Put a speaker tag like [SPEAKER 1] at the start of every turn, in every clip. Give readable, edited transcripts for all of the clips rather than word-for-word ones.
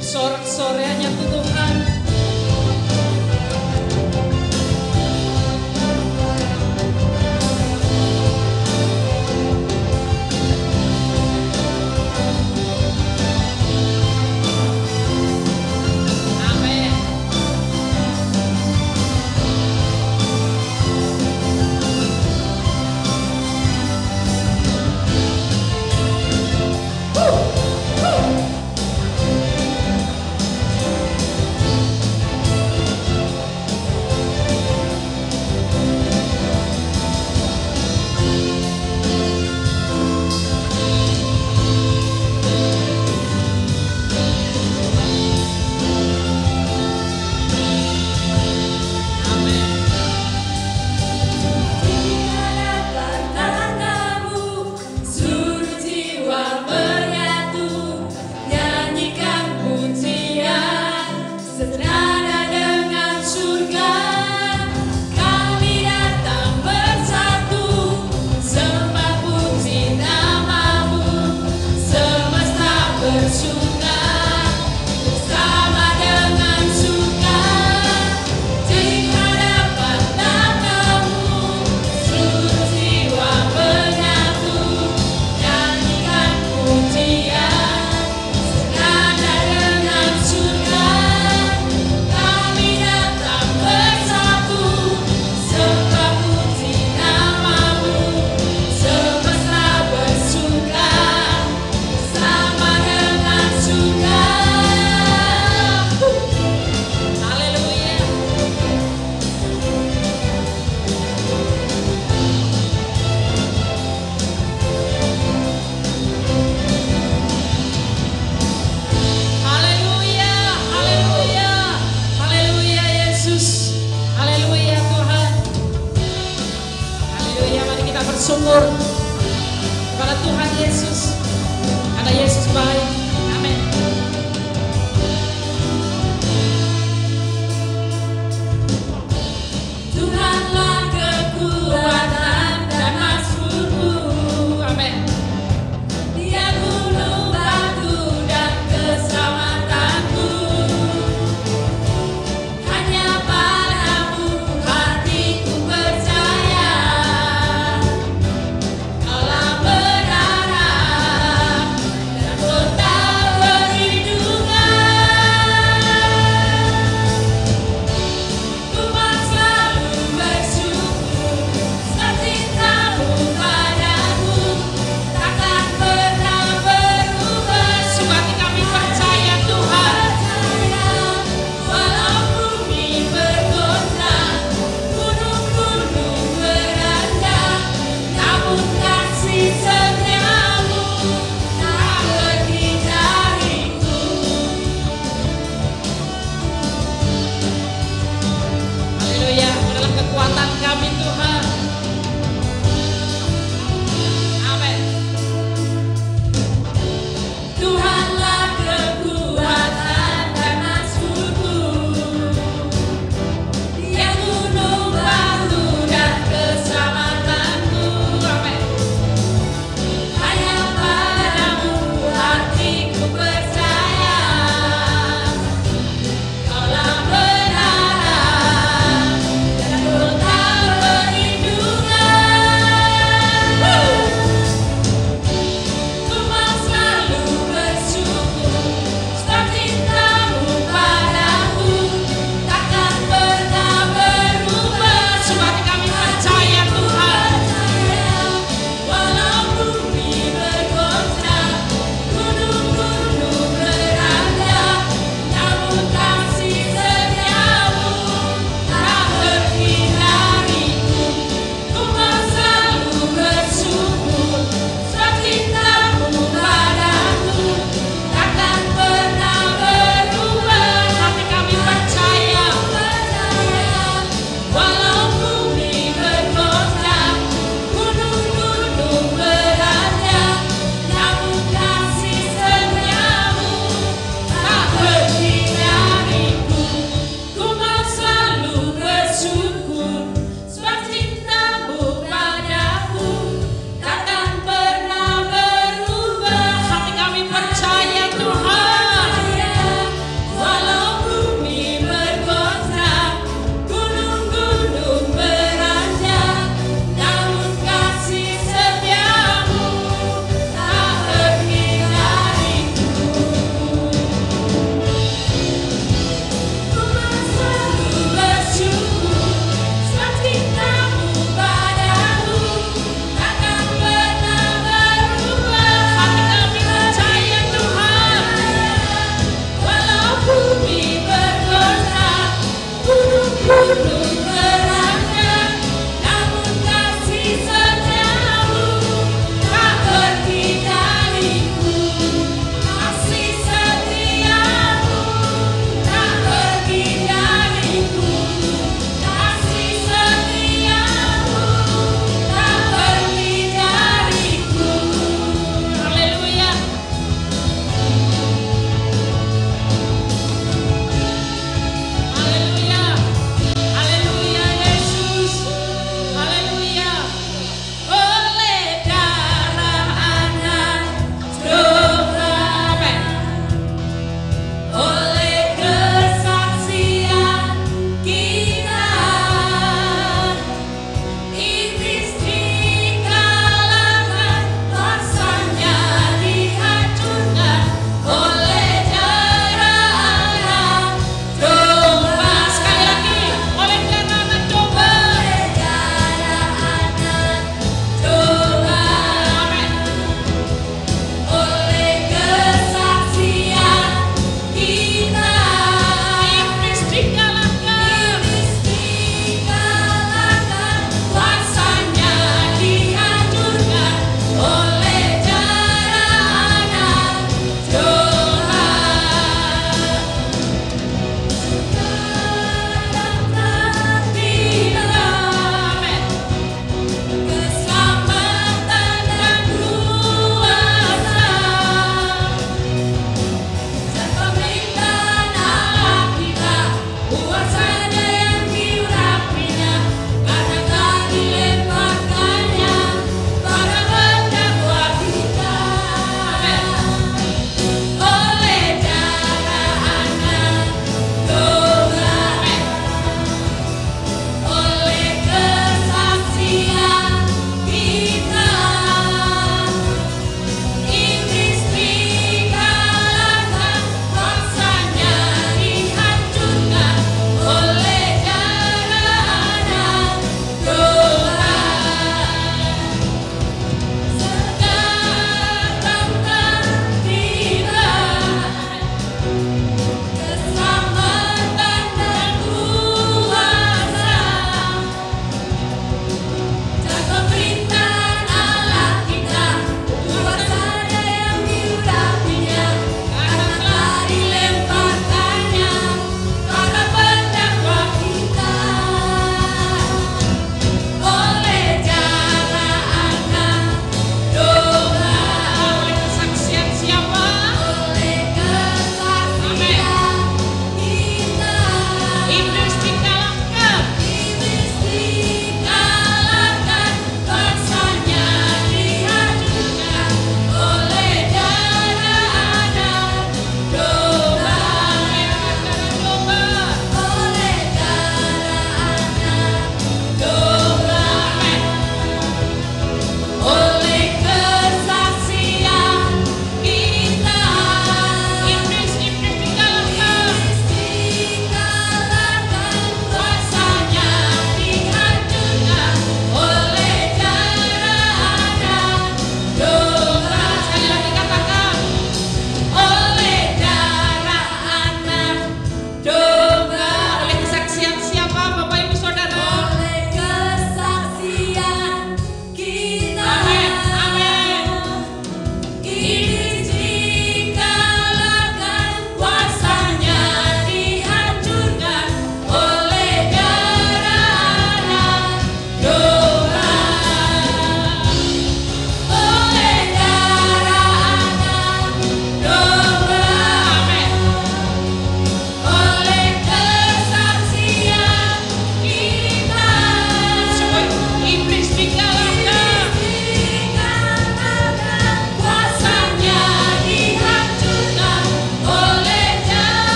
[SPEAKER 1] Sorak-soreannya Tuhan. Amin. Bersyukur kepada Tuhan Yesus karena Yesus baik. Amin. Tuhanlah kekuatan dan mazmurku. Amin. Dia gunung batu dan keselamatanku. Hanya padamu hatiku percaya. Tuhanlah kekuatan dan mazmurku.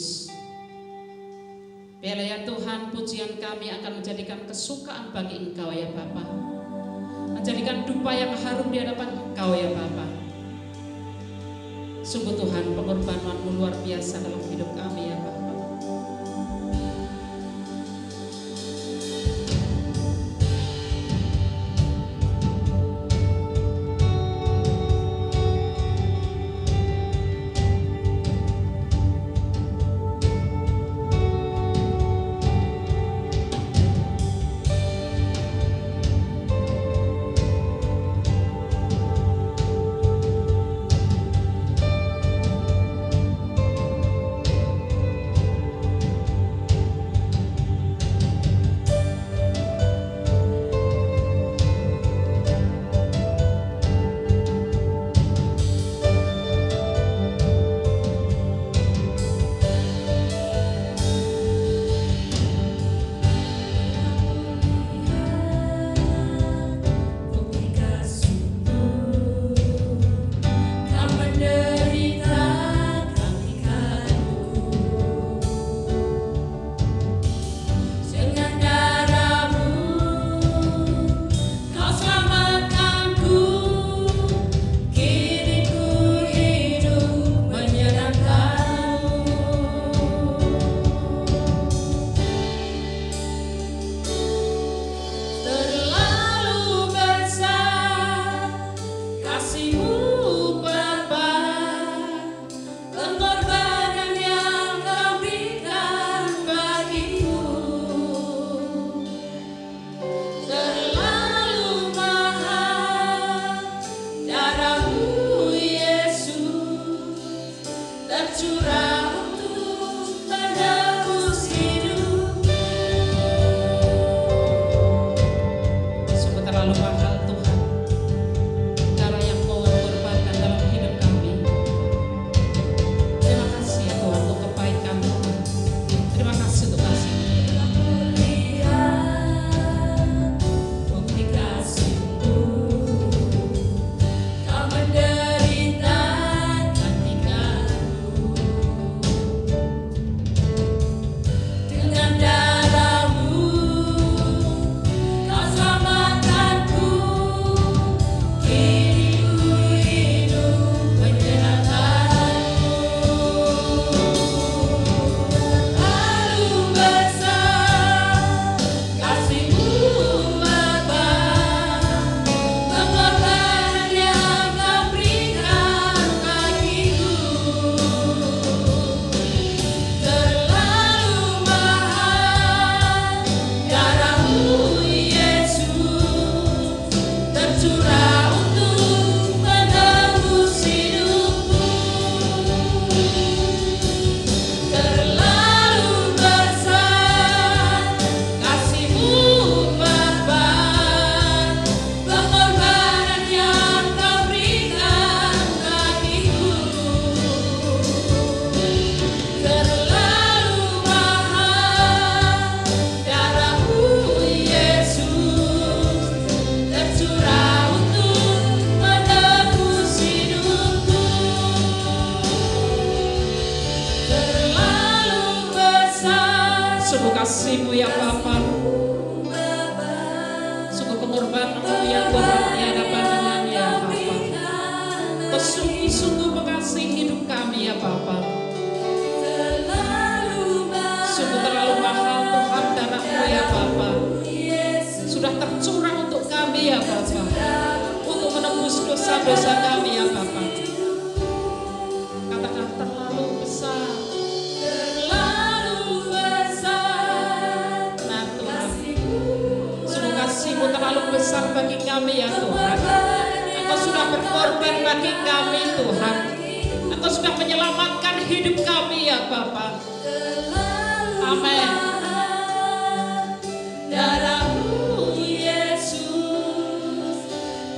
[SPEAKER 2] Yesus. Biarlah ya Tuhan, pujian kami akan menjadikan kesukaan bagi Engkau ya Bapa, menjadikan dupa yang harum di hadapan Engkau ya Bapa. Sungguh Tuhan, pengorbanan-Mu luar biasa dalam hidup kami ya Bapa. kasih-Mu ya Bapa. Sungguh pengorbanan-Mu yang berat di hadapan dengan ya Bapa. Kau sungguh mengasihi hidup kami ya Bapa. Sungguh terlalu mahal Tuhan darah-Mu ya Bapa. Sudah tercurah untuk kami ya Bapa. Untuk menebus dosa-dosa kami ya Bapa. Katakan terlalu besar. Kasih-Mu terlalu besar bagi kami ya Tuhan. Engkau sudah berkorban bagi kami Tuhan. Engkau sudah menyelamatkan hidup kami ya Bapa. Amin. Darah-Mu Yesus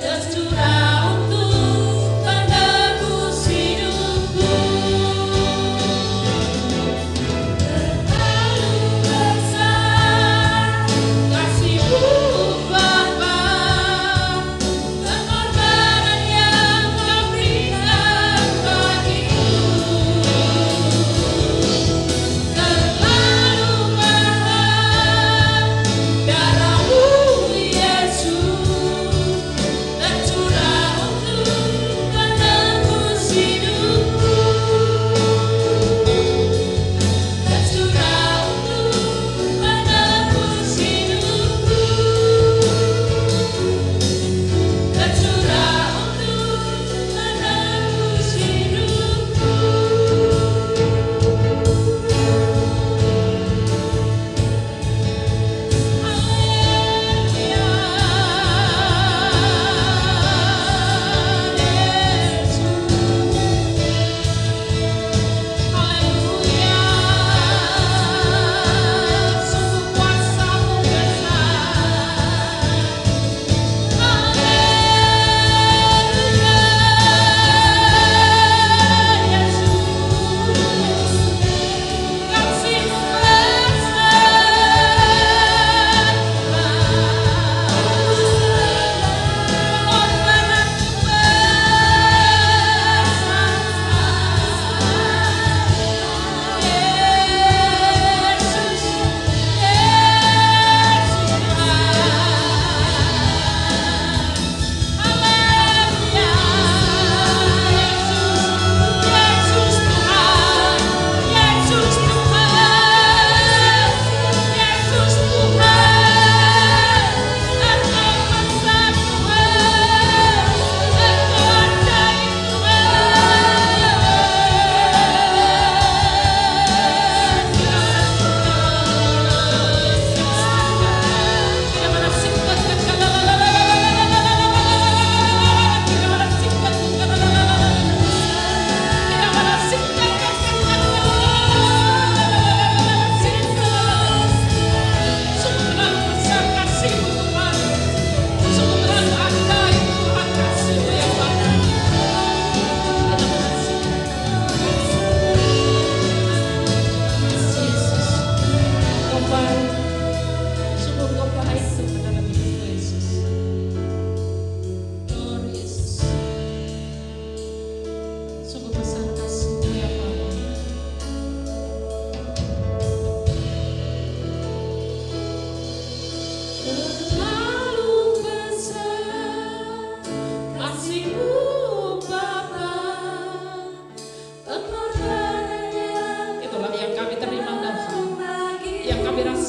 [SPEAKER 2] tercurah untuk menebus hidupku. Terlalu besar kasih-Mu Bapa, pengorbanan yang Kau berikan bagiku.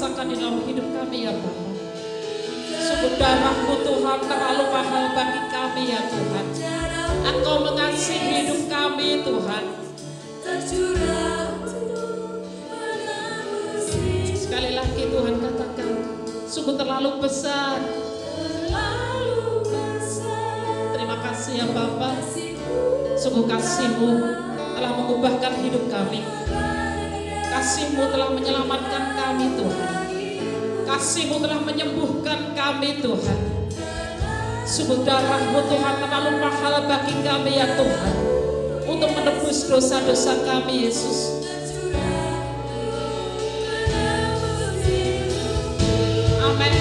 [SPEAKER 2] rasakan di dalam hidup kami ya Bapa. Sungguh darah-Mu Tuhan terlalu mahal bagi kami ya Tuhan. Engkau mengasihi hidup kami Tuhan. Sekali lagi Tuhan katakan, sungguh terlalu besar. Terima kasih ya Bapa. Sungguh kasih-Mu telah mengubahkan hidup kami. Kasih-Mu telah menyelamatkan kami Tuhan. Kasih-Mu telah menyembuhkan kami Tuhan. Sungguh darah-Mu Tuhan terlalu mahal bagi kami ya Tuhan, untuk menebus dosa-dosa kami Yesus. Amin.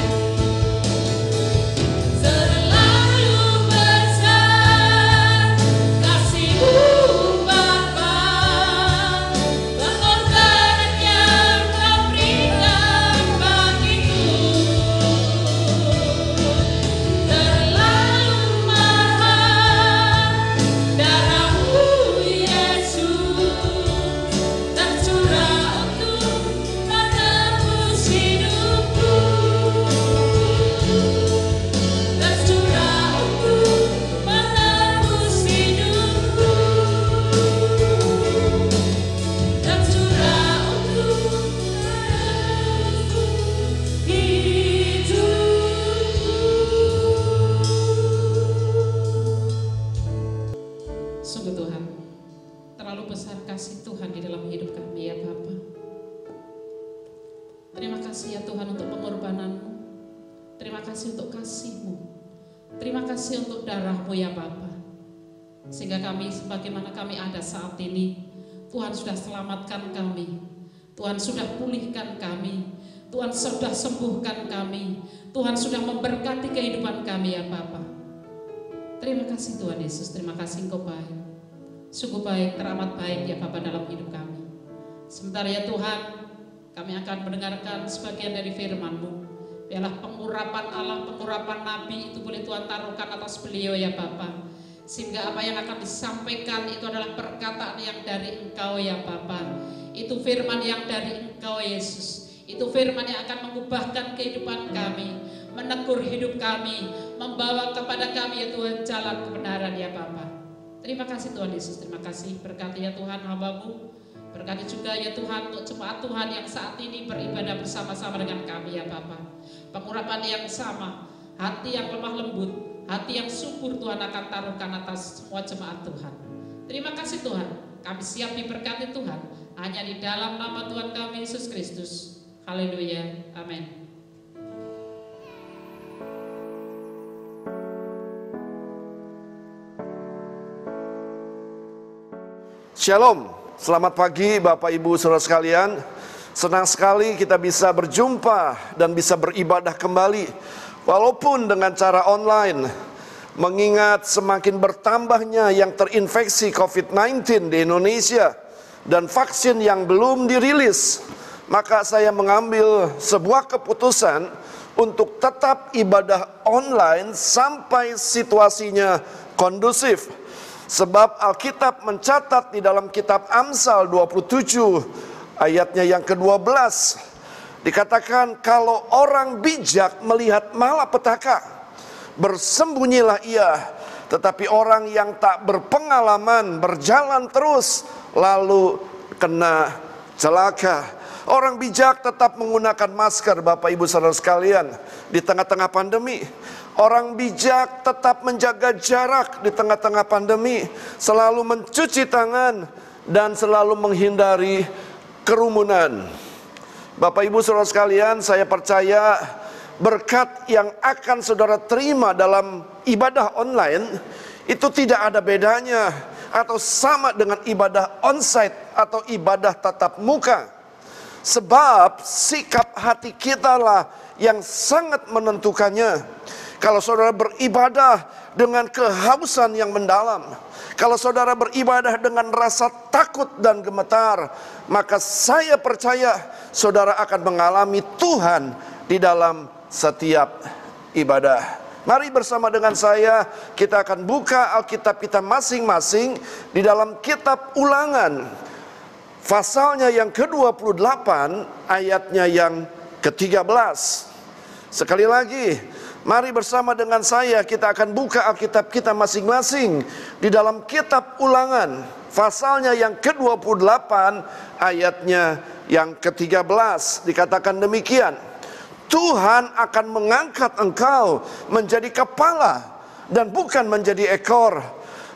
[SPEAKER 2] Sehingga kami sebagaimana kami ada saat ini, Tuhan sudah selamatkan kami, Tuhan sudah pulihkan kami, Tuhan sudah sembuhkan kami, Tuhan sudah memberkati kehidupan kami ya Bapa. Terima kasih Tuhan Yesus, terima kasih Engkau baik, sungguh baik, teramat baik ya Bapa dalam hidup kami. Sementara ya Tuhan, kami akan mendengarkan sebagian dari firman-Mu. Biarlah pengurapan Allah, pengurapan Nabi itu boleh Tuhan taruhkan atas beliau ya Bapa. Sehingga apa yang akan disampaikan itu adalah perkataan yang dari Engkau ya Bapa. Itu firman yang dari Engkau Yesus. Itu firman yang akan mengubahkan kehidupan kami, menegur hidup kami, membawa kepada kami ya Tuhan jalan kebenaran ya Bapa. Terima kasih Tuhan Yesus, terima kasih. Berkati ya Tuhan hamba-Mu. Berkati juga ya Tuhan untuk jemaat Tuhan yang saat ini beribadah bersama-sama dengan kami ya Bapa. Pengurapan yang sama, hati yang lemah lembut, hati yang subur Tuhan akan taruhkan atas semua jemaat Tuhan. Terima kasih Tuhan, kami siap diberkati Tuhan, hanya di dalam nama Tuhan kami Yesus Kristus. Haleluya, amin.
[SPEAKER 3] Shalom, selamat pagi Bapak Ibu Saudara sekalian. Senang sekali kita bisa berjumpa dan bisa beribadah kembali, walaupun dengan cara online. Mengingat semakin bertambahnya yang terinfeksi COVID-19 di Indonesia dan vaksin yang belum dirilis, maka saya mengambil sebuah keputusan untuk tetap ibadah online sampai situasinya kondusif. Sebab Alkitab mencatat di dalam kitab Amsal 27 ayatnya yang ke-12, dikatakan kalau orang bijak melihat malapetaka, bersembunyilah ia, tetapi orang yang tak berpengalaman berjalan terus lalu kena celaka. Orang bijak tetap menggunakan masker Bapak Ibu Saudara sekalian di tengah-tengah pandemi. Orang bijak tetap menjaga jarak di tengah-tengah pandemi, selalu mencuci tangan dan selalu menghindari kerumunan. Bapak Ibu Saudara sekalian, saya percaya berkat yang akan saudara terima dalam ibadah online itu tidak ada bedanya atau sama dengan ibadah onsite atau ibadah tatap muka. Sebab sikap hati kita lah yang sangat menentukannya. Kalau saudara beribadah dengan kehausan yang mendalam, kalau saudara beribadah dengan rasa takut dan gemetar, maka saya percaya saudara akan mengalami Tuhan di dalam setiap ibadah. Mari bersama dengan saya kita akan buka Alkitab kita masing-masing di dalam kitab Ulangan, pasalnya yang ke-28 ayatnya yang ke-13. Sekali lagi, mari bersama dengan saya kita akan buka Alkitab kita masing-masing di dalam kitab Ulangan, pasalnya yang ke-28, ayatnya yang ke-13. Dikatakan demikian, Tuhan akan mengangkat engkau menjadi kepala dan bukan menjadi ekor.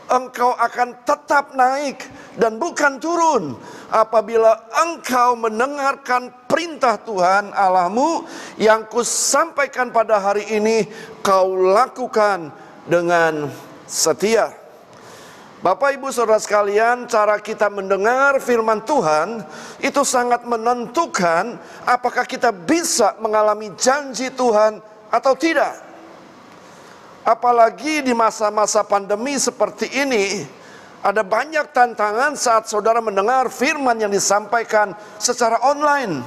[SPEAKER 3] Engkau akan tetap naik dan bukan turun apabila engkau mendengarkan perintah Tuhan Allahmu yang kusampaikan pada hari ini, kau lakukan dengan setia. Bapak Ibu Saudara sekalian, cara kita mendengar firman Tuhan itu sangat menentukan apakah kita bisa mengalami janji Tuhan atau tidak. Apalagi di masa-masa pandemi seperti ini, ada banyak tantangan saat saudara mendengar firman yang disampaikan secara online.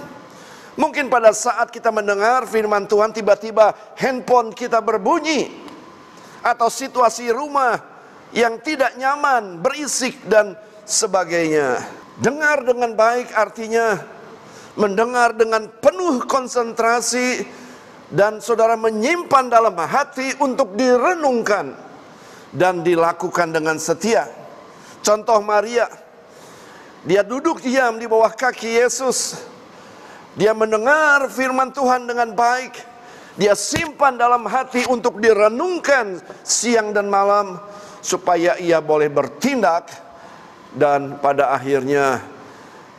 [SPEAKER 3] Mungkin pada saat kita mendengar firman Tuhan, tiba-tiba handphone kita berbunyi, atau situasi rumah yang tidak nyaman, berisik dan sebagainya. Dengar dengan baik artinya mendengar dengan penuh konsentrasi, dan saudara menyimpan dalam hati untuk direnungkan dan dilakukan dengan setia. Contoh Maria, dia duduk diam di bawah kaki Yesus. Dia mendengar firman Tuhan dengan baik. Dia simpan dalam hati untuk direnungkan siang dan malam, supaya ia boleh bertindak, dan pada akhirnya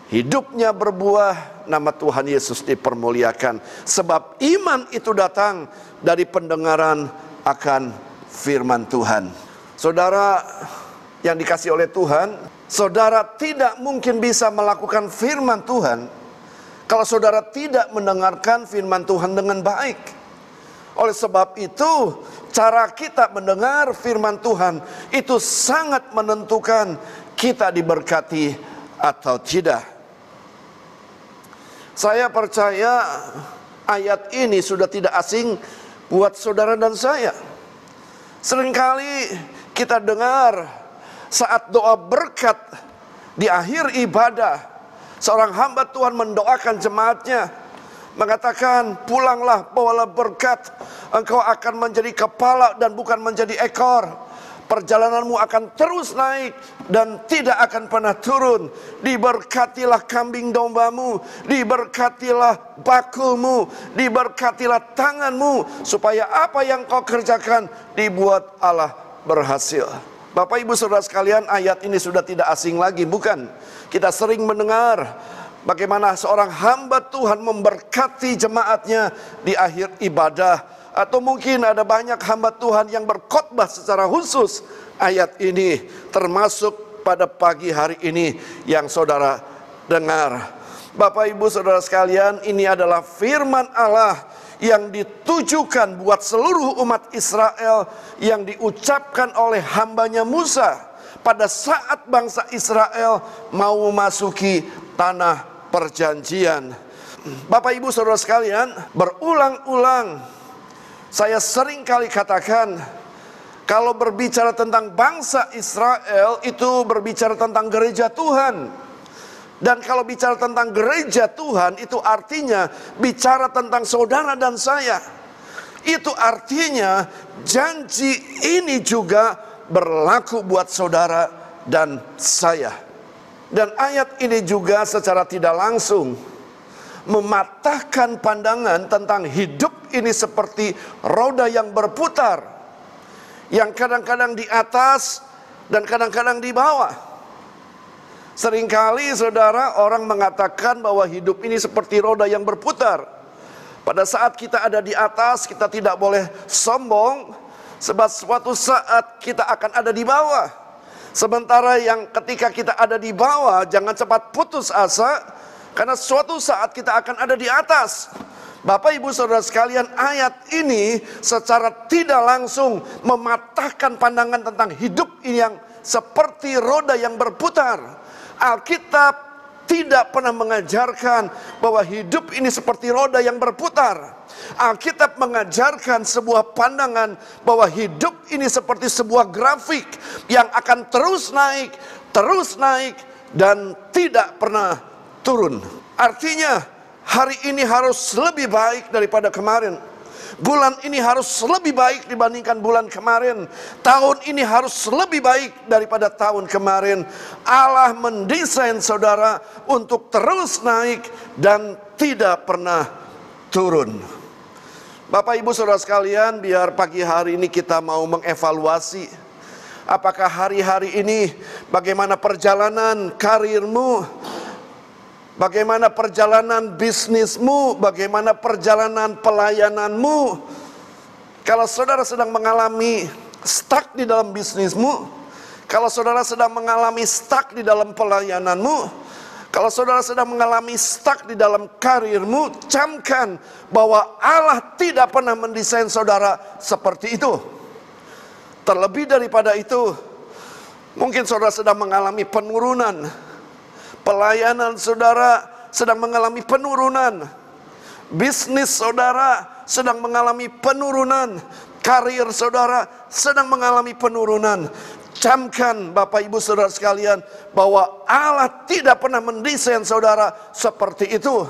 [SPEAKER 3] hidupnya berbuah, nama Tuhan Yesus dipermuliakan. Sebab iman itu datang dari pendengaran akan firman Tuhan. Saudara yang dikasihi oleh Tuhan, saudara tidak mungkin bisa melakukan firman Tuhan kalau saudara tidak mendengarkan firman Tuhan dengan baik. Oleh sebab itu, cara kita mendengar firman Tuhan itu sangat menentukan kita diberkati atau tidak. Saya percaya ayat ini sudah tidak asing buat saudara dan saya. Seringkali kita dengar saat doa berkat di akhir ibadah, seorang hamba Tuhan mendoakan jemaatnya, mengatakan, pulanglah bawalah berkat, engkau akan menjadi kepala dan bukan menjadi ekor. Perjalananmu akan terus naik dan tidak akan pernah turun. Diberkatilah kambing dombamu, diberkatilah bakulmu, diberkatilah tanganmu, supaya apa yang kau kerjakan dibuat Allah berhasil. Bapak Ibu Saudara sekalian, ayat ini sudah tidak asing lagi, bukan? Kita sering mendengar bagaimana seorang hamba Tuhan memberkati jemaatnya di akhir ibadah. Atau mungkin ada banyak hamba Tuhan yang berkhotbah secara khusus ayat ini, termasuk pada pagi hari ini yang saudara dengar. Bapak Ibu Saudara sekalian, ini adalah firman Allah yang ditujukan buat seluruh umat Israel, yang diucapkan oleh hambanya Musa pada saat bangsa Israel mau memasuki tanah perjanjian. Bapak Ibu Saudara sekalian, berulang-ulang saya sering kali katakan, kalau berbicara tentang bangsa Israel itu berbicara tentang gereja Tuhan. Dan kalau bicara tentang gereja Tuhan itu artinya bicara tentang saudara dan saya. Itu artinya janji ini juga berlaku buat saudara dan saya. Dan ayat ini juga secara tidak langsung mematahkan pandangan tentang hidup ini seperti roda yang berputar, yang kadang-kadang di atas dan kadang-kadang di bawah. Seringkali saudara, orang mengatakan bahwa hidup ini seperti roda yang berputar. Pada saat kita ada di atas, kita tidak boleh sombong, sebab suatu saat kita akan ada di bawah. Sementara yang ketika kita ada di bawah, jangan cepat putus asa, karena suatu saat kita akan ada di atas. Bapak Ibu Saudara sekalian, ayat ini secara tidak langsung mematahkan pandangan tentang hidup ini yang seperti roda yang berputar. Alkitab tidak pernah mengajarkan bahwa hidup ini seperti roda yang berputar. Alkitab mengajarkan sebuah pandangan bahwa hidup ini seperti sebuah grafik yang akan terus naik, dan tidak pernah turun. Artinya Hari ini harus lebih baik daripada kemarin. Bulan ini harus lebih baik dibandingkan bulan kemarin. Tahun ini harus lebih baik daripada tahun kemarin. Allah mendesain saudara untuk terus naik dan tidak pernah turun. Bapak Ibu Saudara sekalian, biar pagi hari ini kita mau mengevaluasi apakah hari-hari ini bagaimana perjalanan karirmu, bagaimana perjalanan bisnismu, bagaimana perjalanan pelayananmu. Kalau saudara sedang mengalami stuck di dalam bisnismu, kalau saudara sedang mengalami stuck di dalam pelayananmu, kalau saudara sedang mengalami stuck di dalam karirmu, camkan bahwa Allah tidak pernah mendesain saudara seperti itu. Terlebih daripada itu, mungkin saudara sedang mengalami penurunan. Pelayanan saudara sedang mengalami penurunan. Bisnis saudara sedang mengalami penurunan. Karir saudara sedang mengalami penurunan. Camkan Bapak Ibu Saudara sekalian bahwa Allah tidak pernah mendesain saudara seperti itu.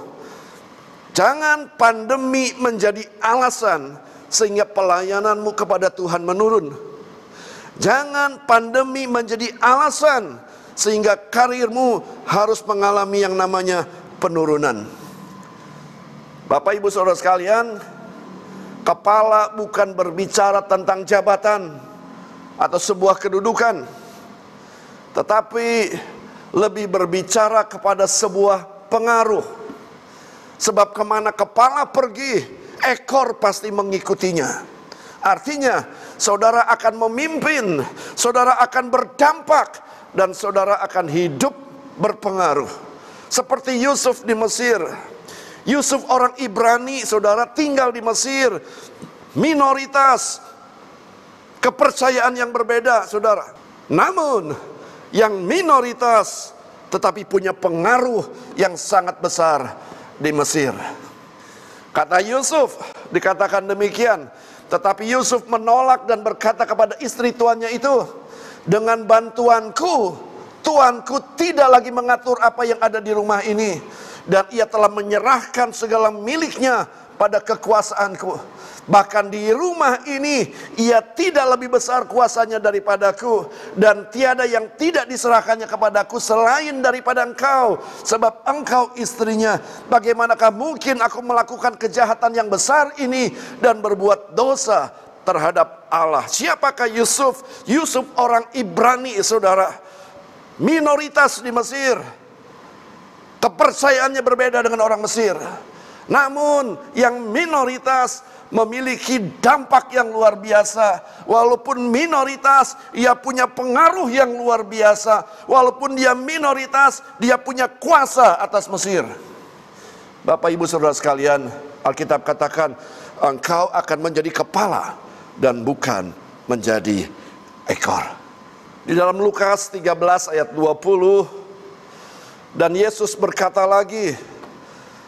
[SPEAKER 3] Jangan pandemi menjadi alasan sehingga pelayananmu kepada Tuhan menurun. Jangan pandemi menjadi alasan sehingga karirmu harus mengalami yang namanya penurunan. Bapak Ibu Saudara sekalian, kepala bukan berbicara tentang jabatan atau sebuah kedudukan, tetapi lebih berbicara kepada sebuah pengaruh. Sebab kemana kepala pergi, ekor pasti mengikutinya. Artinya, saudara akan memimpin, saudara akan berdampak, dan saudara akan hidup berpengaruh. Seperti Yusuf di Mesir. Yusuf orang Ibrani, saudara, tinggal di Mesir. Minoritas, kepercayaan yang berbeda, saudara. Namun, yang minoritas tetapi punya pengaruh yang sangat besar di Mesir. Kata Yusuf, dikatakan demikian. Tetapi Yusuf menolak dan berkata kepada istri tuannya itu, dengan bantuanku, tuanku tidak lagi mengatur apa yang ada di rumah ini. Dan ia telah menyerahkan segala miliknya pada kekuasaanku. Bahkan di rumah ini ia tidak lebih besar kuasanya daripadaku, dan tiada yang tidak diserahkannya kepadaku selain daripada engkau, sebab engkau istrinya. Bagaimanakah mungkin aku melakukan kejahatan yang besar ini dan berbuat dosa terhadap Allah? Siapakah Yusuf? Yusuf orang Ibrani, saudara, minoritas di Mesir. Kepercayaannya berbeda dengan orang Mesir. Namun yang minoritas memiliki dampak yang luar biasa. Walaupun minoritas, ia punya pengaruh yang luar biasa. Walaupun dia minoritas, dia punya kuasa atas Mesir. Bapak Ibu Saudara sekalian, Alkitab katakan, engkau akan menjadi kepala dan bukan menjadi ekor. Di dalam Lukas 13 ayat 20, dan Yesus berkata lagi,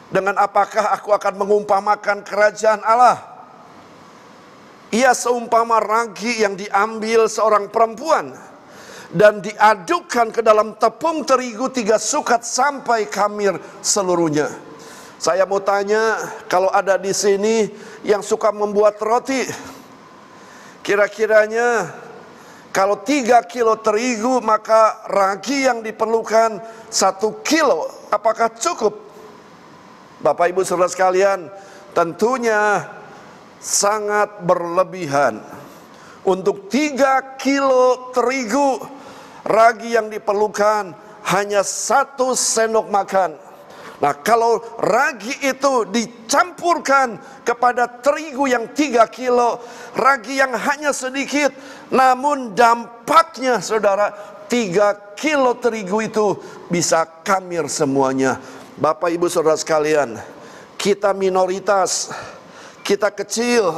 [SPEAKER 3] dengan apakah aku akan mengumpamakan kerajaan Allah? Ia seumpama ragi yang diambil seorang perempuan dan diadukkan ke dalam tepung terigu 3 sukat sampai khamir seluruhnya. Saya mau tanya, kalau ada di sini yang suka membuat roti, kira-kiranya kalau 3 kilo terigu, maka ragi yang diperlukan 1 kilo. Apakah cukup? Bapak Ibu Saudara sekalian, tentunya sangat berlebihan. Untuk 3 kilo terigu, ragi yang diperlukan hanya 1 sendok makan. Nah, kalau ragi itu dicampurkan kepada terigu yang 3 kilo, ragi yang hanya sedikit, namun dampaknya, saudara, 3 kilo terigu itu bisa khamir semuanya. Bapak Ibu Saudara sekalian, kita minoritas, kita kecil,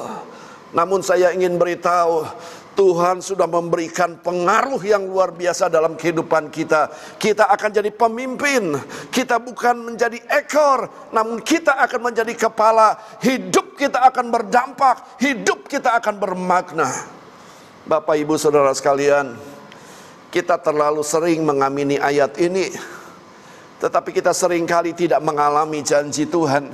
[SPEAKER 3] namun saya ingin beritahu, Tuhan sudah memberikan pengaruh yang luar biasa dalam kehidupan kita. Kita akan jadi pemimpin. Kita bukan menjadi ekor, namun kita akan menjadi kepala. Hidup kita akan berdampak, hidup kita akan bermakna. Bapak Ibu Saudara sekalian, kita terlalu sering mengamini ayat ini. tetapi kita seringkali tidak mengalami janji Tuhan.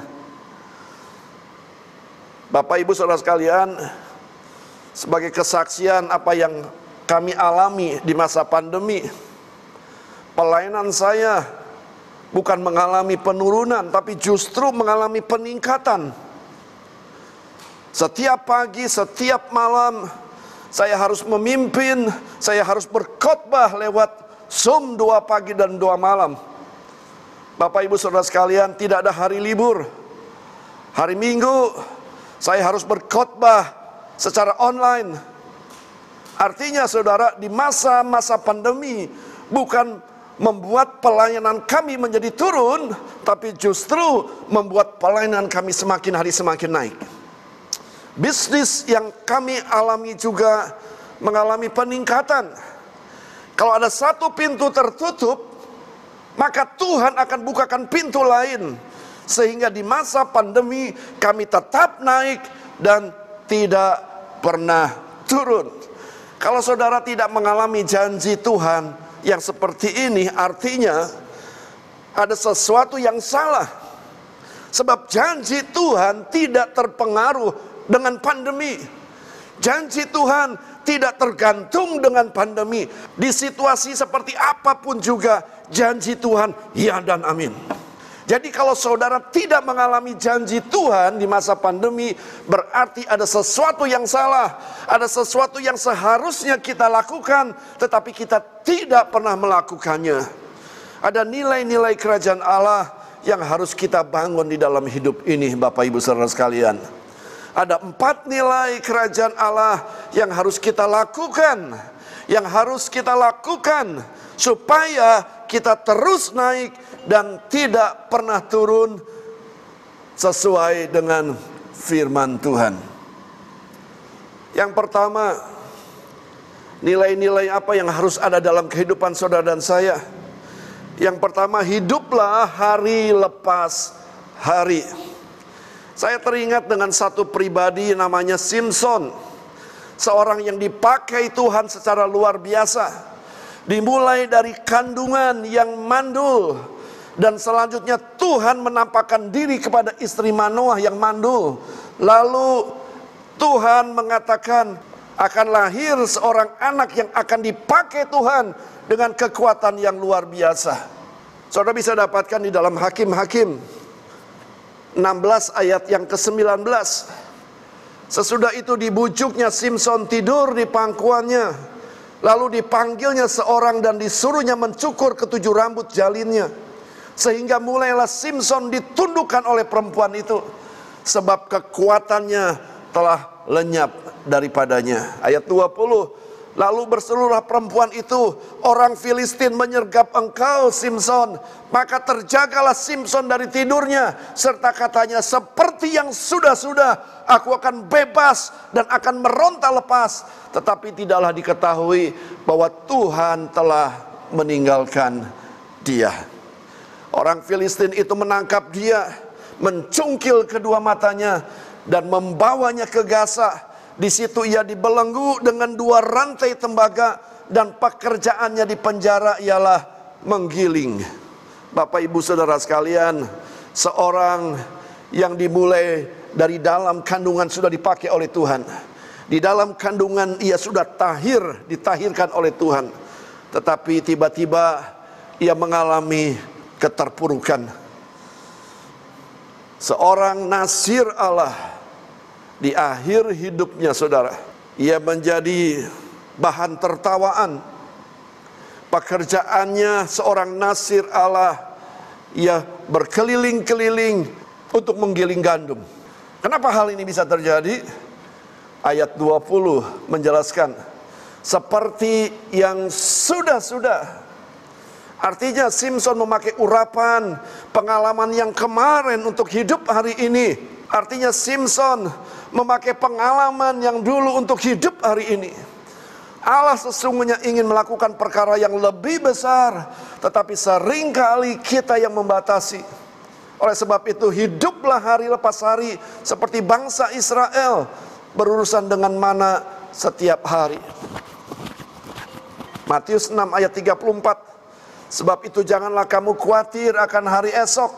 [SPEAKER 3] Bapak Ibu Saudara sekalian, sebagai kesaksian apa yang kami alami di masa pandemi, pelayanan saya bukan mengalami penurunan, tapi justru mengalami peningkatan. Setiap pagi, setiap malam, saya harus memimpin, saya harus berkhotbah lewat Zoom 2 pagi dan 2 malam. Bapak Ibu Saudara sekalian, tidak ada hari libur. Hari Minggu, saya harus berkhotbah secara online. Artinya saudara, di masa-masa pandemi bukan membuat pelayanan kami menjadi turun, tapi justru membuat pelayanan kami semakin hari semakin naik. Bisnis yang kami alami juga mengalami peningkatan. Kalau ada satu pintu tertutup, maka Tuhan akan bukakan pintu lain. Sehingga di masa pandemi kami tetap naik dan tidak pernah turun. Kalau saudara tidak mengalami janji Tuhan yang seperti ini, artinya ada sesuatu yang salah. Sebab janji Tuhan tidak terpengaruh dengan pandemi. Janji Tuhan tidak tergantung dengan pandemi. Di situasi seperti apapun juga, janji Tuhan ya dan amin. Jadi kalau saudara tidak mengalami janji Tuhan di masa pandemi, berarti ada sesuatu yang salah. Ada sesuatu yang seharusnya kita lakukan, tetapi kita tidak pernah melakukannya. Ada nilai-nilai kerajaan Allah yang harus kita bangun di dalam hidup ini, Bapak Ibu Saudara sekalian. Ada 4 nilai kerajaan Allah yang harus kita lakukan. Yang harus kita lakukan supaya kita terus naik dan tidak pernah turun sesuai dengan firman Tuhan. Yang pertama, nilai-nilai apa yang harus ada dalam kehidupan saudara dan saya? Yang pertama, hiduplah hari lepas hari. Saya teringat dengan satu pribadi namanya Simpson. Seorang yang dipakai Tuhan secara luar biasa. Dimulai dari kandungan yang mandul, dan selanjutnya Tuhan menampakkan diri kepada istri Manoah yang mandul. Lalu Tuhan mengatakan akan lahir seorang anak yang akan dipakai Tuhan dengan kekuatan yang luar biasa. Saudara bisa dapatkan di dalam Hakim-Hakim 16 ayat yang ke-19. Sesudah itu dibujuknya Simpson tidur di pangkuannya. Lalu dipanggilnya seorang dan disuruhnya mencukur ke7 rambut jalinnya. Sehingga mulailah Simpson ditundukkan oleh perempuan itu, sebab kekuatannya telah lenyap daripadanya. Ayat 20. Lalu berserulah perempuan itu, orang Filistin menyergap engkau Simpson. Maka terjagalah Simpson dari tidurnya, serta katanya, seperti yang sudah-sudah, aku akan bebas dan akan meronta lepas. Tetapi tidaklah diketahui bahwa Tuhan telah meninggalkan dia. Orang Filistin itu menangkap dia, mencungkil kedua matanya, dan membawanya ke Gaza. Di situ ia dibelenggu dengan 2 rantai tembaga, dan pekerjaannya di penjara ialah menggiling. Bapak Ibu Saudara sekalian, seorang yang dimulai dari dalam kandungan sudah dipakai oleh Tuhan. Di dalam kandungan ia sudah ditahirkan oleh Tuhan. Tetapi tiba-tiba ia mengalami keterpurukan. Seorang nasir Allah, di akhir hidupnya saudara, ia menjadi bahan tertawaan. Pekerjaannya seorang nasir Allah, ia berkeliling-keliling untuk menggiling gandum. Kenapa hal ini bisa terjadi? Ayat 20 menjelaskan, seperti yang sudah-sudah. Artinya Simpson memakai urapan pengalaman yang kemarin untuk hidup hari ini. Artinya Simpson memakai pengalaman yang dulu untuk hidup hari ini. Allah sesungguhnya ingin melakukan perkara yang lebih besar, tetapi seringkali kita yang membatasi. Oleh sebab itu hiduplah hari lepas hari seperti bangsa Israel, berurusan dengan mana setiap hari. Matius 6 ayat 34. Sebab itu janganlah kamu khawatir akan hari esok,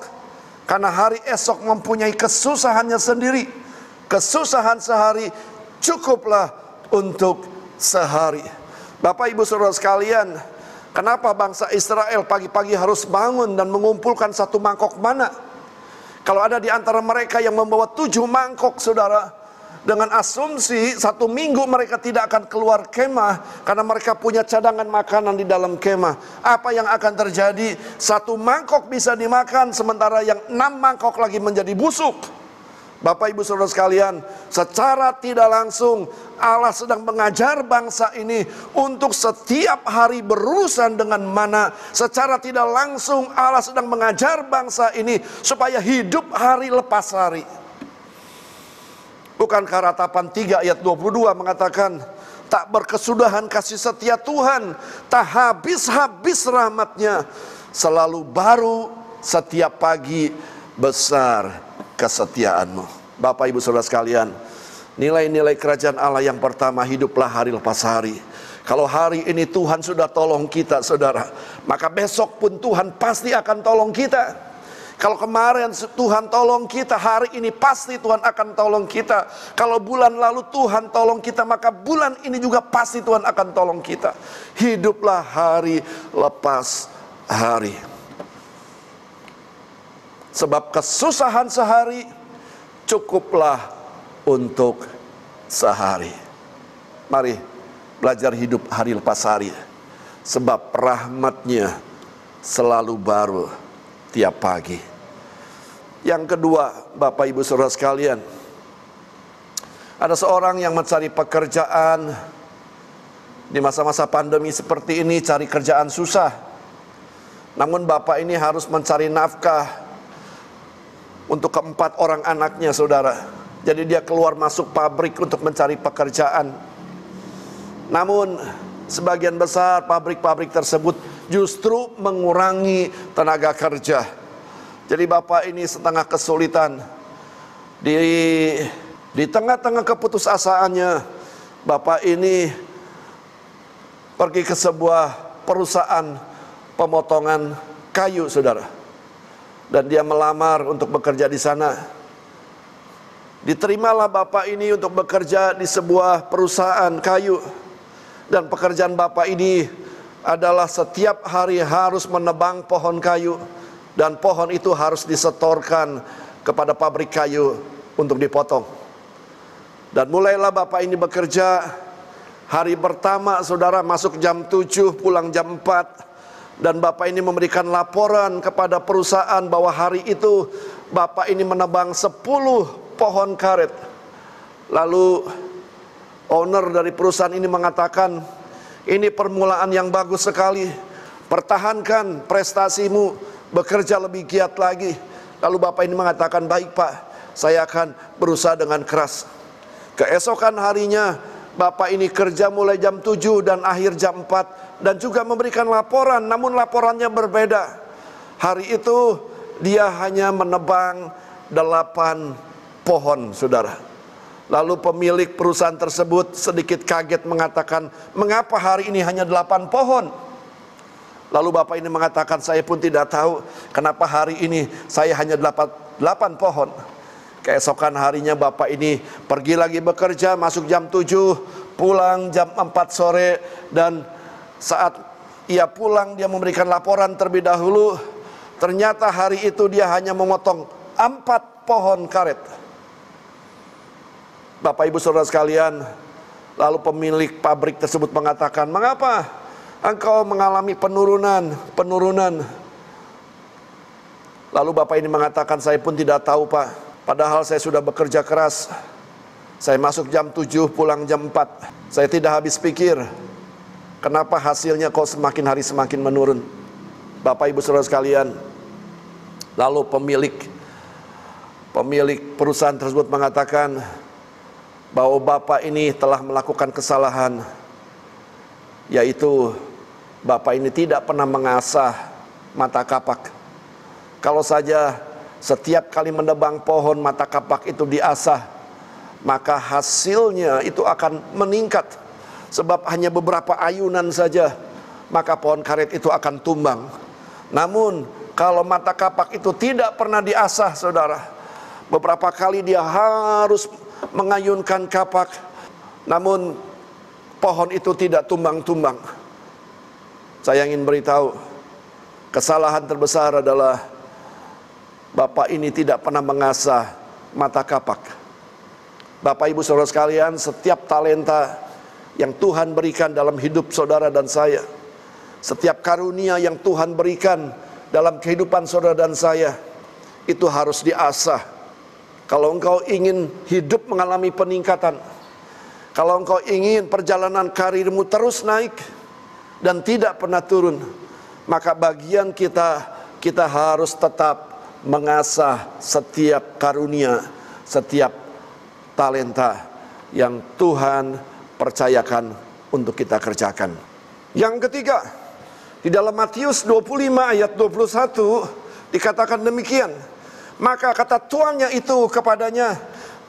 [SPEAKER 3] karena hari esok mempunyai kesusahannya sendiri. Kesusahan sehari cukuplah untuk sehari. Bapak Ibu Saudara sekalian, kenapa bangsa Israel pagi-pagi harus bangun dan mengumpulkan satu mangkok mana? Kalau ada di antara mereka yang membawa 7 mangkok, saudara, dengan asumsi 1 minggu mereka tidak akan keluar kemah karena mereka punya cadangan makanan di dalam kemah. Apa yang akan terjadi? 1 mangkok bisa dimakan, sementara yang 6 mangkok lagi menjadi busuk. Bapak Ibu Saudara sekalian, secara tidak langsung Allah sedang mengajar bangsa ini untuk setiap hari berurusan dengan mana. Secara tidak langsung Allah sedang mengajar bangsa ini supaya hidup hari lepas hari. Bukankah Ratapan 3 ayat 22 mengatakan, tak berkesudahan kasih setia Tuhan, tak habis-habis rahmatnya, selalu baru setiap pagi, besar kesetiaanmu. Bapak Ibu Saudara sekalian, nilai-nilai kerajaan Allah yang pertama, hiduplah hari lepas hari. Kalau hari ini Tuhan sudah tolong kita, saudara, maka besok pun Tuhan pasti akan tolong kita. Kalau kemarin Tuhan tolong kita, hari ini pasti Tuhan akan tolong kita. Kalau bulan lalu Tuhan tolong kita, maka bulan ini juga pasti Tuhan akan tolong kita. Hiduplah hari lepas hari. Sebab kesusahan sehari cukuplah untuk sehari. Mari belajar hidup hari lepas hari. Sebab rahmatnya selalu baru tiap pagi. Yang kedua, Bapak Ibu Saudara sekalian, ada seorang yang mencari pekerjaan di masa-masa pandemi seperti ini, cari kerjaan susah. Namun Bapak ini harus mencari nafkah untuk 4 orang anaknya, saudara. Jadi dia keluar masuk pabrik untuk mencari pekerjaan. Namun sebagian besar pabrik-pabrik tersebut justru mengurangi tenaga kerja. Jadi Bapak ini setengah kesulitan. Di tengah-tengah keputusasaannya, Bapak ini pergi ke sebuah perusahaan pemotongan kayu, saudara. Dan dia melamar untuk bekerja di sana. Diterimalah Bapak ini untuk bekerja di sebuah perusahaan kayu. Dan pekerjaan Bapak ini adalah setiap hari harus menebang pohon kayu. Dan pohon itu harus disetorkan kepada pabrik kayu untuk dipotong. Dan mulailah Bapak ini bekerja. Hari pertama saudara masuk jam 7, pulang jam 4. Dan Bapak ini memberikan laporan kepada perusahaan bahwa hari itu Bapak ini menebang 10 pohon karet. Lalu owner dari perusahaan ini mengatakan, ini permulaan yang bagus sekali, pertahankan prestasimu, bekerja lebih giat lagi. Lalu Bapak ini mengatakan, baik Pak, saya akan berusaha dengan keras. Keesokan harinya Bapak ini kerja mulai jam 7 dan akhir jam 4. Dan juga memberikan laporan, namun laporannya berbeda. Hari itu dia hanya menebang 8 pohon, saudara. Lalu pemilik perusahaan tersebut sedikit kaget mengatakan, mengapa hari ini hanya 8 pohon? Lalu Bapak ini mengatakan, saya pun tidak tahu kenapa hari ini saya hanya 8 pohon. Keesokan harinya Bapak ini pergi lagi bekerja, masuk jam 7, pulang jam 4 sore. Dan saat ia pulang, dia memberikan laporan terlebih dahulu. Ternyata hari itu dia hanya memotong 4 pohon karet. Bapak Ibu Saudara sekalian, lalu pemilik pabrik tersebut mengatakan, mengapa engkau mengalami penurunan? Lalu Bapak ini mengatakan, saya pun tidak tahu Pak, padahal saya sudah bekerja keras. Saya masuk jam 7, pulang jam 4. Saya tidak habis pikir, kenapa hasilnya kok semakin hari semakin menurun. Bapak Ibu Saudara sekalian, lalu pemilik perusahaan tersebut mengatakan bahwa Bapak ini telah melakukan kesalahan, yaitu Bapak ini tidak pernah mengasah mata kapak. Kalau saja setiap kali menebang pohon mata kapak itu diasah, maka hasilnya itu akan meningkat. Sebab hanya beberapa ayunan saja, maka pohon karet itu akan tumbang. Namun kalau mata kapak itu tidak pernah diasah, saudara, beberapa kali dia harus mengayunkan kapak, namun pohon itu tidak tumbang-tumbang. Saya ingin beritahu, kesalahan terbesar adalah Bapak ini tidak pernah mengasah mata kapak. Bapak ibu saudara sekalian, setiap talenta yang Tuhan berikan dalam hidup saudara dan saya, setiap karunia yang Tuhan berikan dalam kehidupan saudara dan saya, itu harus diasah. Kalau engkau ingin hidup mengalami peningkatan, kalau engkau ingin perjalanan karirmu terus naik dan tidak pernah turun, maka bagian kita harus tetap mengasah setiap karunia, setiap talenta yang Tuhan percayakan untuk kita kerjakan. Yang ketiga, di dalam Matius 25 ayat 21 dikatakan demikian. Maka kata tuannya itu kepadanya,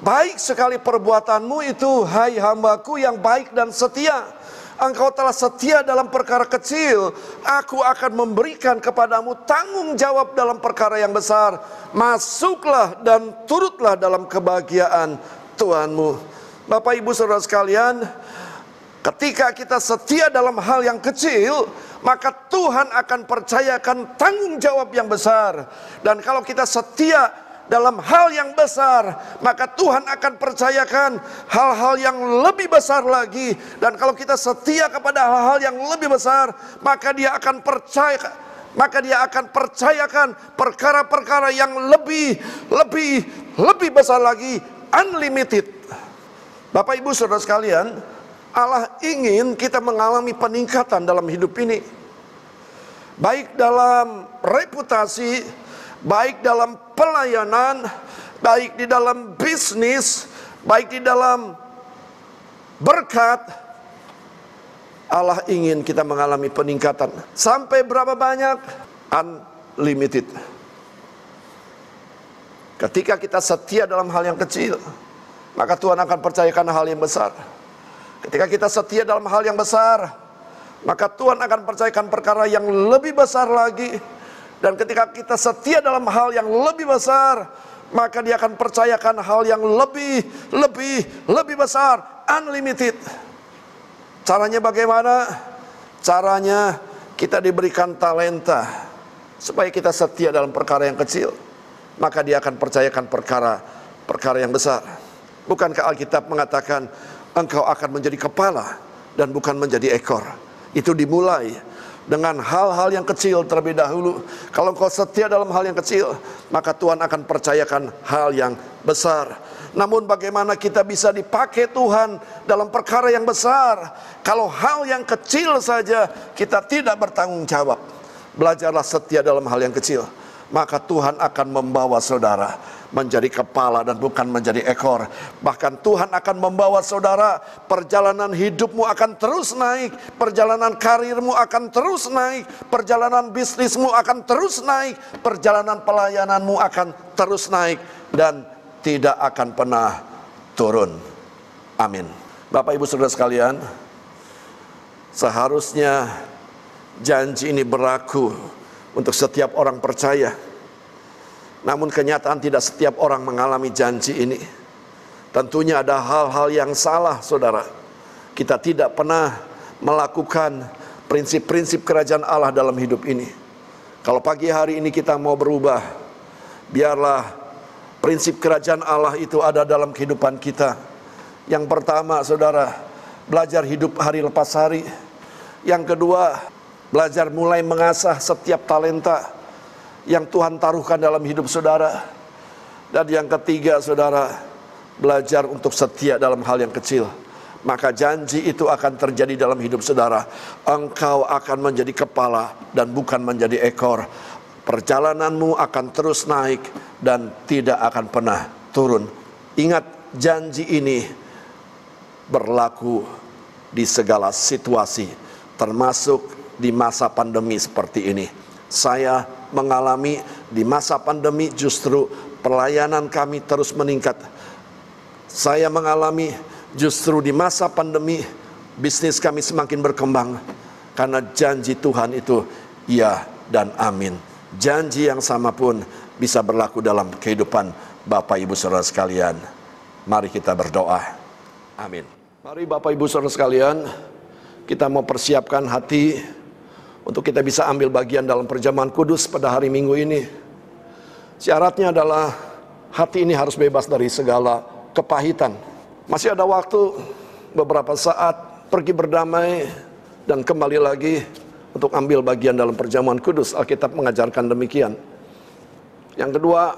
[SPEAKER 3] baik sekali perbuatanmu itu, hai hambaku yang baik dan setia. Engkau telah setia dalam perkara kecil, aku akan memberikan kepadamu tanggung jawab dalam perkara yang besar. Masuklah dan turutlah dalam kebahagiaan Tuhanmu. Bapak ibu saudara sekalian, ketika kita setia dalam hal yang kecil, maka Tuhan akan percayakan tanggung jawab yang besar. Dan kalau kita setia dalam hal yang besar, maka Tuhan akan percayakan hal-hal yang lebih besar lagi. Dan kalau kita setia kepada hal-hal yang lebih besar, maka Dia akan percayakan perkara-perkara yang lebih besar lagi, unlimited. Bapak ibu saudara sekalian, Allah ingin kita mengalami peningkatan dalam hidup ini, baik dalam reputasi, baik dalam pelayanan, baik di dalam bisnis, baik di dalam berkat. Allah ingin kita mengalami peningkatan. Sampai berapa banyak? Unlimited. Ketika kita setia dalam hal yang kecil, maka Tuhan akan percayakan hal yang besar. Ketika kita setia dalam hal yang besar, maka Tuhan akan percayakan perkara yang lebih besar lagi. Dan ketika kita setia dalam hal yang lebih besar, maka Dia akan percayakan hal yang lebih besar, unlimited. Caranya bagaimana? Caranya kita diberikan talenta supaya kita setia dalam perkara yang kecil, maka Dia akan percayakan perkara yang besar. Bukankah Alkitab mengatakan engkau akan menjadi kepala dan bukan menjadi ekor? Itu dimulai dengan hal-hal yang kecil terlebih dahulu. Kalau engkau setia dalam hal yang kecil, maka Tuhan akan percayakan hal yang besar. Namun bagaimana kita bisa dipakai Tuhan dalam perkara yang besar, kalau hal yang kecil saja kita tidak bertanggung jawab? Belajarlah setia dalam hal yang kecil, maka Tuhan akan membawa saudara menjadi kepala dan bukan menjadi ekor. Bahkan Tuhan akan membawa saudara, perjalanan hidupmu akan terus naik, perjalanan karirmu akan terus naik, perjalanan bisnismu akan terus naik, perjalanan pelayananmu akan terus naik dan tidak akan pernah turun. Amin. Bapak ibu saudara sekalian, seharusnya janji ini berlaku untuk setiap orang percaya. Namun kenyataan tidak setiap orang mengalami janji ini. Tentunya ada hal-hal yang salah, saudara. Kita tidak pernah melakukan prinsip-prinsip kerajaan Allah dalam hidup ini. Kalau pagi hari ini kita mau berubah, biarlah prinsip kerajaan Allah itu ada dalam kehidupan kita. Yang pertama, saudara, belajar hidup hari lepas hari. Yang kedua, belajar mulai mengasah setiap talenta yang Tuhan taruhkan dalam hidup saudara. Dan yang ketiga, saudara, belajar untuk setia dalam hal yang kecil. Maka janji itu akan terjadi dalam hidup saudara. Engkau akan menjadi kepala dan bukan menjadi ekor. Perjalananmu akan terus naik dan tidak akan pernah turun. Ingat, janji ini berlaku di segala situasi, termasuk di masa pandemi seperti ini. Saya mengalami di masa pandemi justru pelayanan kami terus meningkat. Saya mengalami justru di masa pandemi bisnis kami semakin berkembang. Karena janji Tuhan itu, ya, dan amin. Janji yang sama pun bisa berlaku dalam kehidupan Bapak Ibu Saudara sekalian. Mari kita berdoa. Amin. Mari Bapak Ibu Saudara sekalian, kita mau persiapkan hati untuk kita bisa ambil bagian dalam perjamuan kudus pada hari Minggu ini. Syaratnya adalah hati ini harus bebas dari segala kepahitan. Masih ada waktu beberapa saat pergi berdamai dan kembali lagi untuk ambil bagian dalam perjamuan kudus. Alkitab mengajarkan demikian. Yang kedua,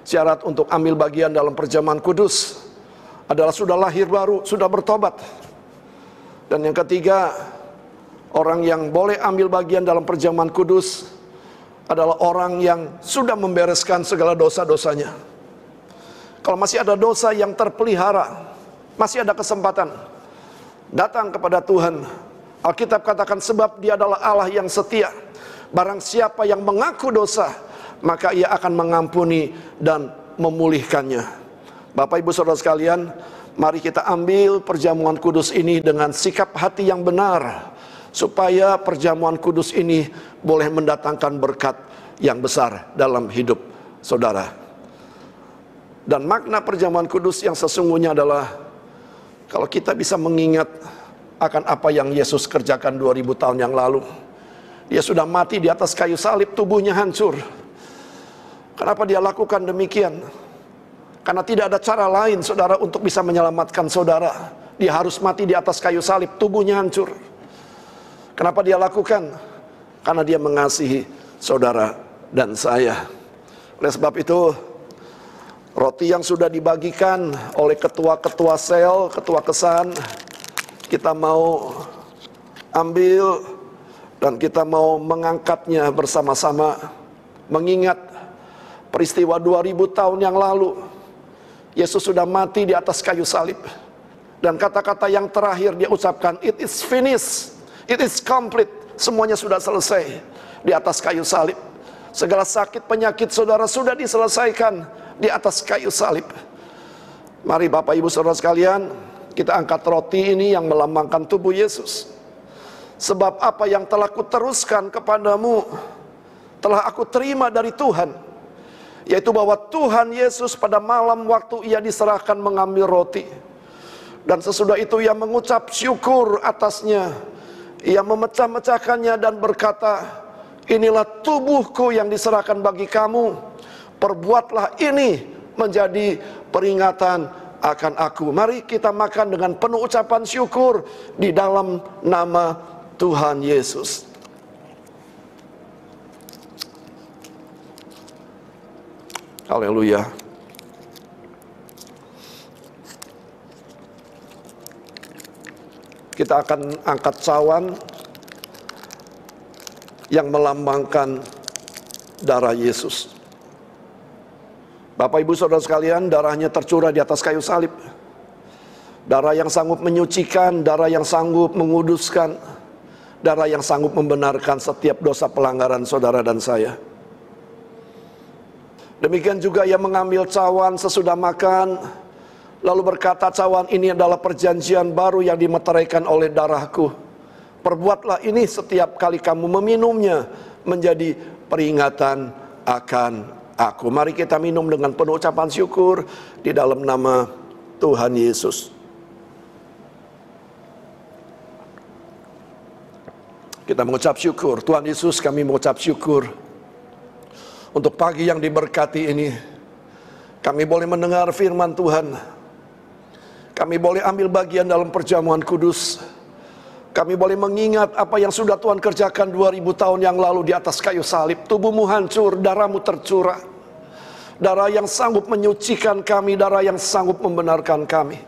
[SPEAKER 3] syarat untuk ambil bagian dalam perjamuan kudus adalah sudah lahir baru, sudah bertobat. Dan yang ketiga, orang yang boleh ambil bagian dalam perjamuan kudus adalah orang yang sudah membereskan segala dosa-dosanya. Kalau masih ada dosa yang terpelihara, masih ada kesempatan datang kepada Tuhan. Alkitab katakan sebab Dia adalah Allah yang setia. Barang siapa yang mengaku dosa, maka Ia akan mengampuni dan memulihkannya. Bapak Ibu Saudara sekalian, mari kita ambil perjamuan kudus ini dengan sikap hati yang benar, supaya perjamuan kudus ini boleh mendatangkan berkat yang besar dalam hidup saudara. Dan makna perjamuan kudus yang sesungguhnya adalah kalau kita bisa mengingat akan apa yang Yesus kerjakan 2000 tahun yang lalu. Dia sudah mati di atas kayu salib, tubuhnya hancur. Kenapa Dia lakukan demikian? Karena tidak ada cara lain saudara untuk bisa menyelamatkan saudara. Dia harus mati di atas kayu salib, tubuhnya hancur. Kenapa Dia lakukan? Karena Dia mengasihi saudara dan saya. Oleh sebab itu, roti yang sudah dibagikan oleh ketua-ketua sel, ketua kesan, kita mau ambil dan kita mau mengangkatnya bersama-sama, mengingat peristiwa 2000 tahun yang lalu. Yesus sudah mati di atas kayu salib. Dan kata-kata yang terakhir Dia ucapkan, it is finished, it is complete. Semuanya sudah selesai di atas kayu salib. Segala sakit penyakit saudara sudah diselesaikan di atas kayu salib. Mari Bapak Ibu Saudara sekalian, kita angkat roti ini yang melambangkan tubuh Yesus. Sebab apa yang telah kuteruskan kepadamu telah aku terima dari Tuhan, yaitu bahwa Tuhan Yesus pada malam waktu Ia diserahkan mengambil roti, dan sesudah itu Ia mengucap syukur atasnya. Ia memecah-mecahkannya dan berkata, inilah tubuhku yang diserahkan bagi kamu. Perbuatlah ini menjadi peringatan akan aku. Mari kita makan dengan penuh ucapan syukur di dalam nama Tuhan Yesus. Haleluya. Kita akan angkat cawan yang melambangkan darah Yesus. Bapak Ibu Saudara sekalian, darahnya tercurah di atas kayu salib. Darah yang sanggup menyucikan, darah yang sanggup menguduskan, darah yang sanggup membenarkan setiap dosa pelanggaran saudara dan saya. Demikian juga Ia mengambil cawan sesudah makan, lalu berkata, cawan ini adalah perjanjian baru yang dimeteraikan oleh darahku. Perbuatlah ini setiap kali kamu meminumnya menjadi peringatan akan aku. Mari kita minum dengan penuh ucapan syukur di dalam nama Tuhan Yesus. Kita mengucap syukur. Tuhan Yesus, kami mengucap syukur untuk pagi yang diberkati ini. Kami boleh mendengar firman Tuhan. Kami boleh ambil bagian dalam perjamuan kudus. Kami boleh mengingat apa yang sudah Tuhan kerjakan 2000 tahun yang lalu di atas kayu salib. Tubuhmu hancur, darahmu tercurah. Darah yang sanggup menyucikan kami, darah yang sanggup membenarkan kami.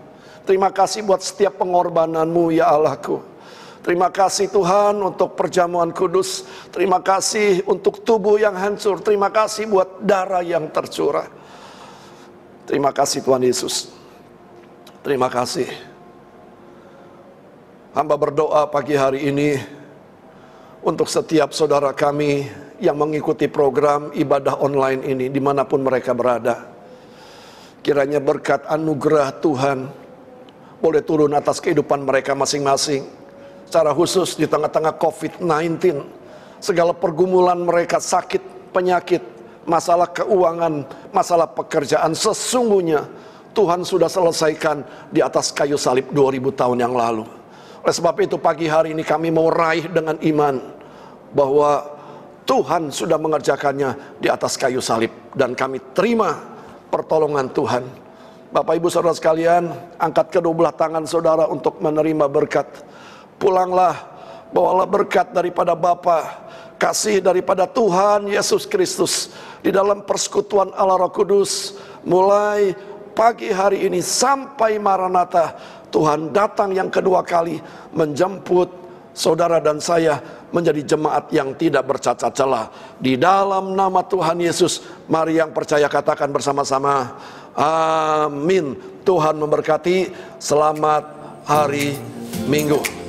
[SPEAKER 3] Terima kasih buat setiap pengorbananmu ya Allahku. Terima kasih Tuhan untuk perjamuan kudus. Terima kasih untuk tubuh yang hancur. Terima kasih buat darah yang tercurah. Terima kasih Tuhan Yesus. Terima kasih. Hamba berdoa pagi hari ini untuk setiap saudara kami yang mengikuti program ibadah online ini dimanapun mereka berada. Kiranya berkat anugerah Tuhan boleh turun atas kehidupan mereka masing-masing. Secara khusus di tengah-tengah COVID-19, segala pergumulan mereka, sakit, penyakit, masalah keuangan, masalah pekerjaan, sesungguhnya Tuhan sudah selesaikan di atas kayu salib 2000 tahun yang lalu. Oleh sebab itu pagi hari ini kami mau raih dengan iman bahwa Tuhan sudah mengerjakannya di atas kayu salib, dan kami terima pertolongan Tuhan. Bapak Ibu Saudara sekalian, angkat kedua belah tangan saudara untuk menerima berkat. Pulanglah, bawalah berkat daripada Bapa, kasih daripada Tuhan Yesus Kristus di dalam persekutuan Allah Roh Kudus. Mulai pagi hari ini sampai Maranatha, Tuhan datang yang kedua kali menjemput saudara dan saya menjadi jemaat yang tidak bercacat celah. Di dalam nama Tuhan Yesus, mari yang percaya katakan bersama-sama, amin. Tuhan memberkati. Selamat hari Minggu.